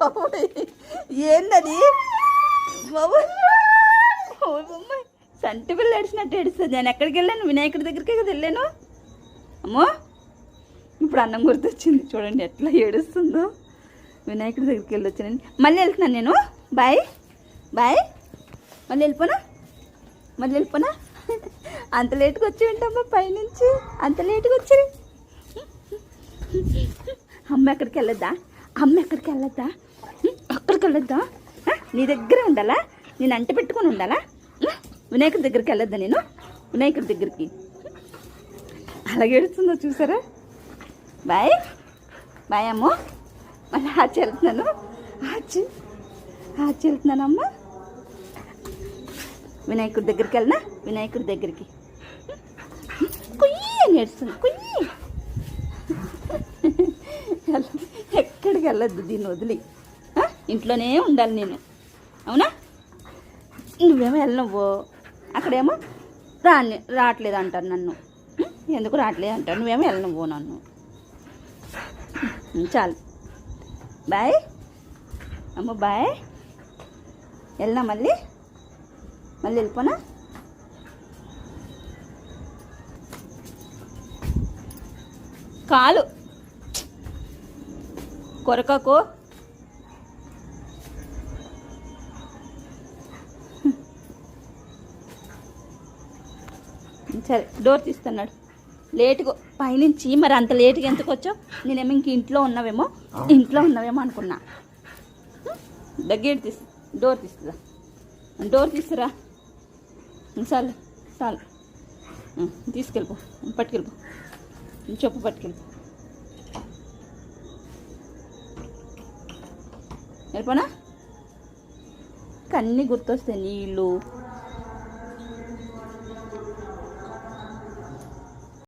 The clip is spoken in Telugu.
బాబోయ్ ఏందది బాబోయ్ బాబోయ్ సంటి పిల్ల ఏడిచినట్టు ఏడుస్తుంది. నేను ఎక్కడికి వెళ్ళాను? వినాయకుడి దగ్గరికి కదా వెళ్ళాను. అమ్మో ఇప్పుడు అన్నం గుర్తొచ్చింది. చూడండి ఎట్లా ఏడుస్తుందో. వినాయకుడి దగ్గరికి వెళ్ళొచ్చానండి. మళ్ళీ వెళ్తున్నాను నేను. Bye bye. మళ్ళీ వెళ్ళిపోనా అంత లేట్గా వచ్చి వింటమ్మా పైనుంచి. అంత లేట్గా వచ్చి అమ్మ ఎక్కడికి వెళ్ళొద్దా? అక్కడికి వెళ్ళొద్దా? నీ దగ్గరే ఉండాలా? నేను అంట పెట్టుకొని ఉండాలా? వినాయకుడి దగ్గరికి వెళ్ళొద్దా నేను? వినాయకుడి దగ్గరికి అలాగే ఏడుస్తుందో చూసారా? బాయ్ బాయ్ అమ్మో. మళ్ళీ ఆచి వెళ్తున్నాను. ఆచి వెళ్తున్నానమ్మా. వినాయకుడి దగ్గరికి వెళ్ళనా? వినాయకుడి దగ్గరికి కుయ్యి అని ఏడుస్తుంది. కుయ్యి ఎక్కడికి వెళ్ళొద్దు. దీన్ని వదిలి ఇంట్లోనే ఉండాలి నేను. అవునా? నువ్వేమో వెళ్ళవు. అక్కడేమో రావట్లేదు అంటారు నన్ను. ఎందుకు రావట్లేదు అంటారు? నువ్వేమో వెళ్ళనువ్వు నన్ను. చాలు బాయ్ అమ్మ. బాయ్. వెళ్ళనా? మళ్ళీ వెళ్ళిపోనా? కాలు కొరకకు. సరే డోర్ తీస్తున్నాడు లేటుగా పైనుంచి. మరి అంత లేటుగా ఎందుకు వచ్చావు? నేనేమో ఇంక ఇంట్లో ఉన్నావేమో అనుకున్నా. దగ్గర డోర్ తీసుకురా. చాలు తీసుకెళ్ళిపో. పట్టుకెళ్ళిపో. చెప్పు పట్టుకెళ్ళిపో. వెళ్ళిపోనా? అన్నీ గుర్తొస్తాయి. నీళ్ళు